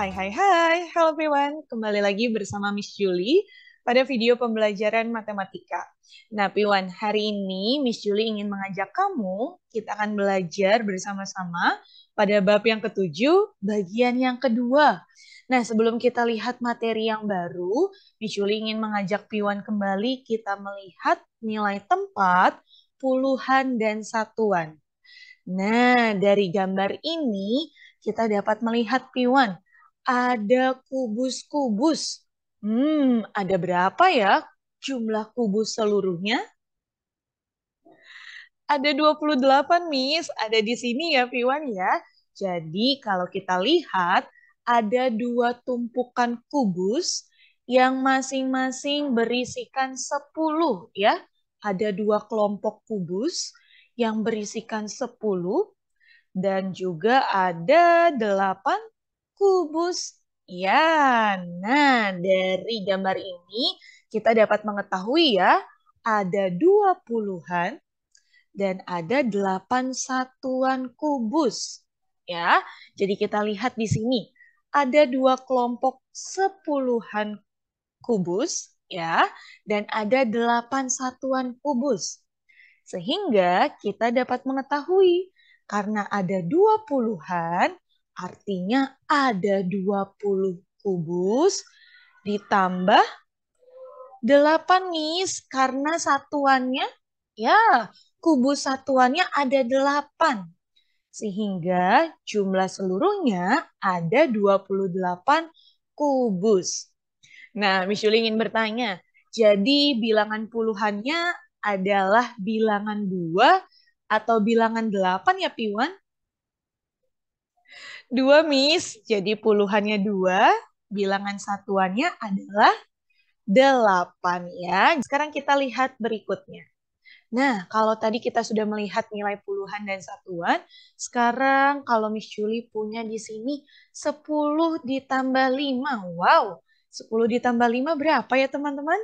Hai, hello everyone. Kembali lagi bersama Miss Julie pada video pembelajaran matematika. Nah, Piwan, hari ini Miss Julie ingin mengajak kamu, kita akan belajar bersama-sama pada bab yang ketujuh, bagian yang kedua. Nah, sebelum kita lihat materi yang baru, Miss Julie ingin mengajak Piwan kembali kita melihat nilai tempat, puluhan, dan satuan. Nah, dari gambar ini kita dapat melihat Piwan, ada kubus-kubus. Ada berapa ya jumlah kubus seluruhnya? Ada 28, Miss. Ada di sini ya, Piwan ya. Jadi kalau kita lihat, ada dua tumpukan kubus yang masing-masing berisikan 10 ya. Ada dua kelompok kubus yang berisikan 10 dan juga ada 8 kubus. Ya, nah dari gambar ini kita dapat mengetahui ya, ada 20-an dan ada 8 satuan kubus. Ya, jadi kita lihat di sini ada dua kelompok 10-an kubus ya, dan ada 8 satuan kubus. Sehingga kita dapat mengetahui karena ada 20-an, artinya ada 20 kubus ditambah 8, Miss. Karena satuannya, ya, kubus satuannya ada 8. Sehingga jumlah seluruhnya ada 28 kubus. Nah, Miss Yuli ingin bertanya, jadi bilangan puluhannya adalah bilangan 2 atau bilangan 8 ya, Piwan? 2, Miss. Jadi puluhannya 2, bilangan satuannya adalah 8 ya. Sekarang kita lihat berikutnya. Nah, kalau tadi kita sudah melihat nilai puluhan dan satuan, sekarang kalau Miss Julie punya di sini 10 ditambah 5. Wow, 10 ditambah 5 berapa ya teman-teman?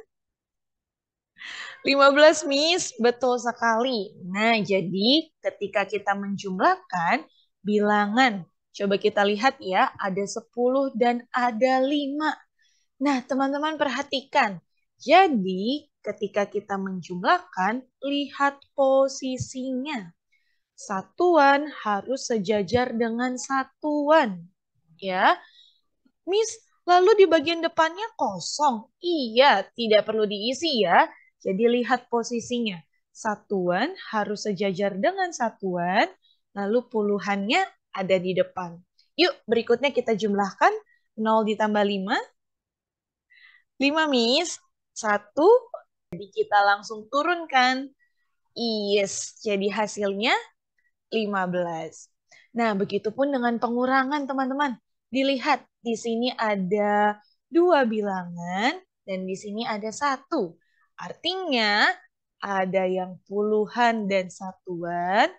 15, Miss. Betul sekali. Nah, jadi ketika kita menjumlahkan bilangan, coba kita lihat ya, ada 10 dan ada 5. Nah, teman-teman perhatikan. Jadi, ketika kita menjumlahkan, lihat posisinya. Satuan harus sejajar dengan satuan. Ya, Miss, lalu di bagian depannya kosong. Iya, tidak perlu diisi ya. Jadi lihat posisinya. Satuan harus sejajar dengan satuan, lalu puluhannya ada di depan. Yuk, berikutnya kita jumlahkan. 0 ditambah 5. 5, Miss. 1. Jadi kita langsung turunkan. Yes, jadi hasilnya 15. Nah, begitupun dengan pengurangan, teman-teman. Dilihat, di sini ada 2 bilangan dan di sini ada 1. Artinya, ada yang puluhan dan satuan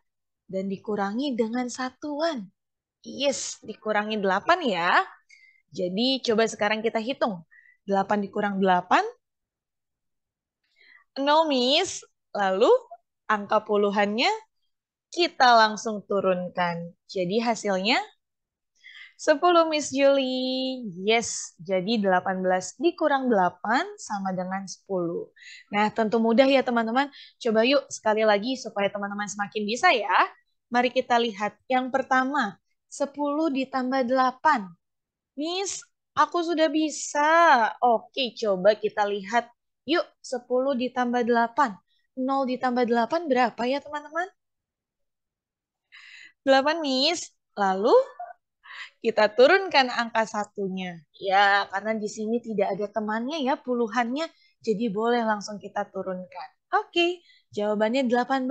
dan dikurangi dengan satuan. Yes, dikurangi 8 ya. Jadi, coba sekarang kita hitung. 8 dikurang 8, 0, Miss. Lalu, angka puluhannya kita langsung turunkan. Jadi hasilnya 10, Miss Julie. Yes, jadi 18 dikurang 8 sama dengan 10. Nah, tentu mudah ya teman-teman. Coba yuk sekali lagi supaya teman-teman semakin bisa ya. Mari kita lihat. Yang pertama, 10 ditambah 8. Miss, aku sudah bisa. Oke, coba kita lihat. Yuk, 10 ditambah 8. 0 ditambah 8 berapa ya teman-teman? 8, Miss. Lalu kita turunkan angka satunya. Ya, karena di sini tidak ada temannya ya, puluhannya. Jadi boleh langsung kita turunkan. Oke, jawabannya 18.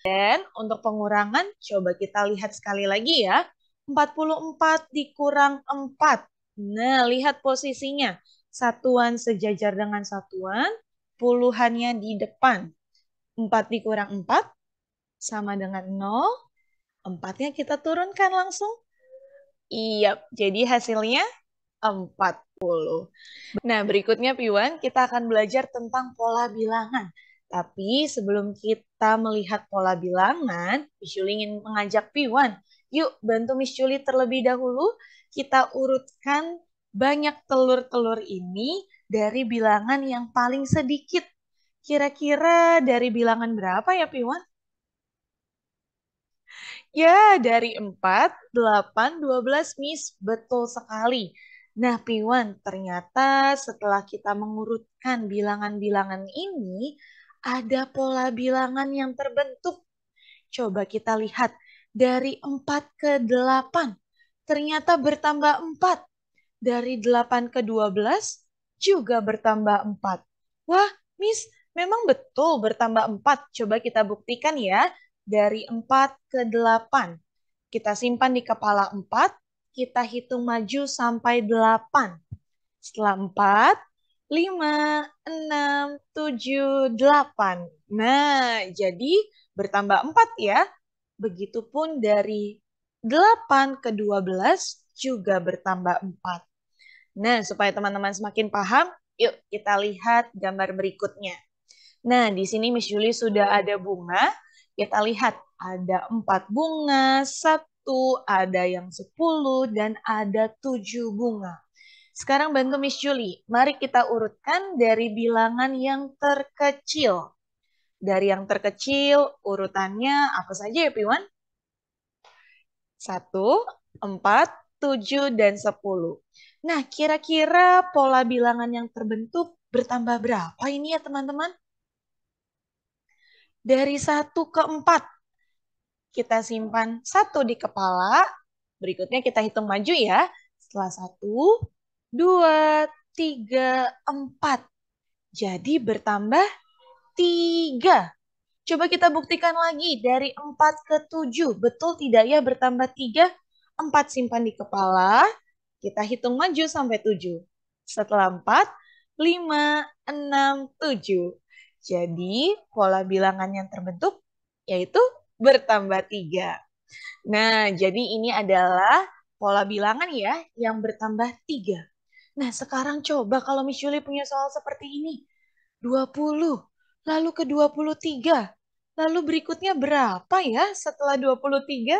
Dan untuk pengurangan, coba kita lihat sekali lagi ya. 44 dikurang 4. Nah, lihat posisinya. Satuan sejajar dengan satuan, puluhannya di depan. 4 dikurang 4 sama dengan 0. 4-nya kita turunkan langsung. Iya, jadi hasilnya 40. Nah, berikutnya Piwan, kita akan belajar tentang pola bilangan. Tapi sebelum kita melihat pola bilangan, Miss Julie ingin mengajak Piwan, yuk bantu Miss Julie terlebih dahulu kita urutkan banyak telur-telur ini dari bilangan yang paling sedikit. Kira-kira dari bilangan berapa ya, Piwan? Ya, dari 4, 8, 12, Miss. Betul sekali. Nah, Piwan, ternyata setelah kita mengurutkan bilangan-bilangan ini, ada pola bilangan yang terbentuk. Coba kita lihat dari 4 ke 8. Ternyata bertambah 4. Dari 8 ke 12 juga bertambah 4. Wah, Miss, memang betul bertambah 4. Coba kita buktikan ya. Dari 4 ke 8. Kita simpan di kepala 4. Kita hitung maju sampai 8. Setelah 4, 5, 6, 7, 8. Nah, jadi bertambah 4 ya. Begitupun dari 8 ke 12 juga bertambah 4. Nah, supaya teman-teman semakin paham, yuk kita lihat gambar berikutnya. Nah, di sini Miss Julie sudah ada bunga. Kita lihat ada 4 bunga, 1, ada yang 10, dan ada 7 bunga. Sekarang bantu Miss Julie. Mari kita urutkan dari bilangan yang terkecil. Dari yang terkecil, urutannya apa saja ya, Piwan? 1, 4, 7, dan 10. Nah, kira-kira pola bilangan yang terbentuk bertambah berapa ini ya teman-teman? Dari 1 ke 4. Kita simpan 1 di kepala. Berikutnya kita hitung maju ya. Setelah 1, 2, 3, 4. Jadi bertambah 3. Coba kita buktikan lagi dari 4 ke 7. Betul tidak ya bertambah 3? 4 simpan di kepala. Kita hitung maju sampai 7. Setelah 4, 5, 6, 7. Jadi pola bilangan yang terbentuk yaitu bertambah 3. Nah, jadi ini adalah pola bilangan ya yang bertambah 3. Nah, sekarang coba kalau Miss Julie punya soal seperti ini. 20, lalu ke 23. Lalu berikutnya berapa ya setelah 23?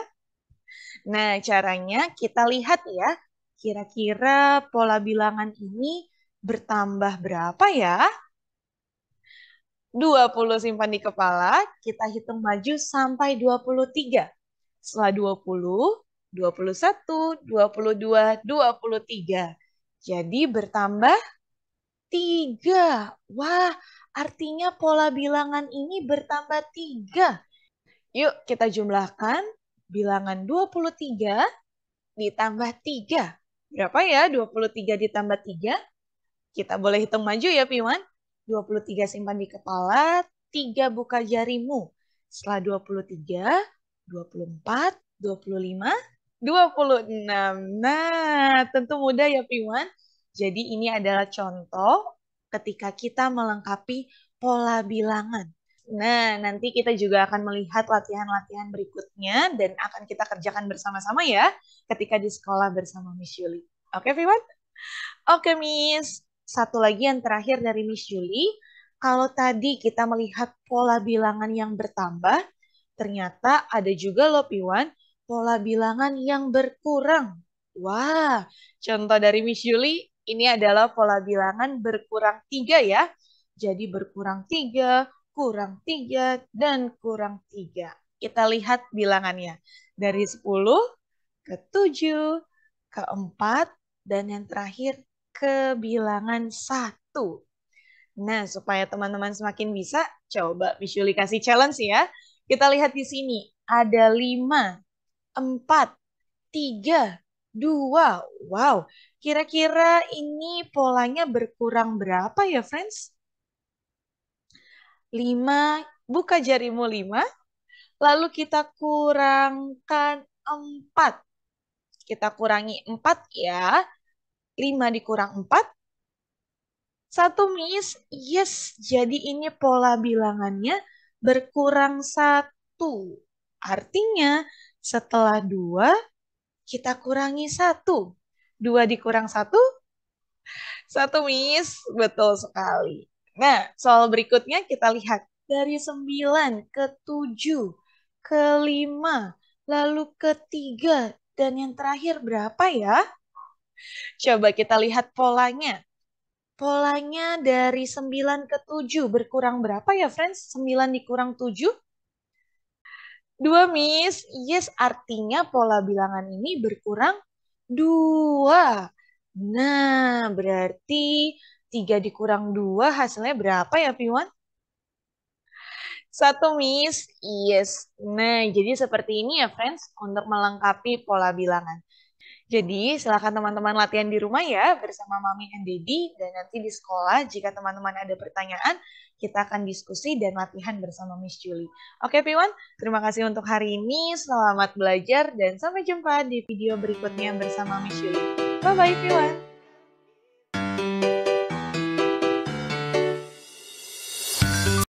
Nah, caranya kita lihat ya. Kira-kira pola bilangan ini bertambah berapa ya? 20 simpan di kepala, kita hitung maju sampai 23. Setelah 20, 21, 22, 23. Jadi bertambah 3. Wah, artinya pola bilangan ini bertambah 3. Yuk kita jumlahkan bilangan 23 ditambah 3. Berapa ya 23 ditambah 3? Kita boleh hitung maju ya Piwan. 23 simpan di kepala, 3 buka jarimu. Setelah 23, 24, 25, 26. Nah, tentu mudah ya Piwan. Jadi ini adalah contoh ketika kita melengkapi pola bilangan. Nah, nanti kita juga akan melihat latihan-latihan berikutnya dan akan kita kerjakan bersama-sama ya ketika di sekolah bersama Miss Yuli. Oke, Piwan? Oke, Miss. Satu lagi yang terakhir dari Miss Julie. Kalau tadi kita melihat pola bilangan yang bertambah, ternyata ada juga loh Piwan, pola bilangan yang berkurang. Wah, contoh dari Miss Julie, ini adalah pola bilangan berkurang 3 ya. Jadi berkurang 3, kurang 3, dan kurang 3. Kita lihat bilangannya. Dari 10 ke 7, ke 4, dan yang terakhir ke bilangan 1. Nah, supaya teman-teman semakin bisa, coba visualisasi kasih challenge ya. Kita lihat di sini, ada 5, 4, 3, 2. Wow, kira-kira ini polanya berkurang berapa ya, friends? 5, buka jarimu 5, lalu kita kurangkan 4. Kita kurangi 4 ya. 5 dikurang 4, 1 Miss. Yes, jadi ini pola bilangannya berkurang 1. Artinya setelah 2 kita kurangi 1. 2 dikurang 1, 1 Miss. Betul sekali. Nah, soal berikutnya kita lihat. Dari 9 ke 7, ke 5, lalu ke 3, dan yang terakhir berapa ya? Coba kita lihat polanya. Polanya dari 9 ke 7 berkurang berapa ya, friends? 9 dikurang 7? 2, Miss. Yes, artinya pola bilangan ini berkurang 2. Nah, berarti 3 dikurang 2 hasilnya berapa ya, Piwan? 1, Miss. Yes. Nah, jadi seperti ini ya, friends, untuk melengkapi pola bilangan. Jadi, silakan teman-teman latihan di rumah ya bersama Mami dan Dedi. Dan nanti di sekolah, jika teman-teman ada pertanyaan, kita akan diskusi dan latihan bersama Miss Julie. Oke, Piwan, terima kasih untuk hari ini. Selamat belajar dan sampai jumpa di video berikutnya bersama Miss Julie. Bye-bye, Piwan.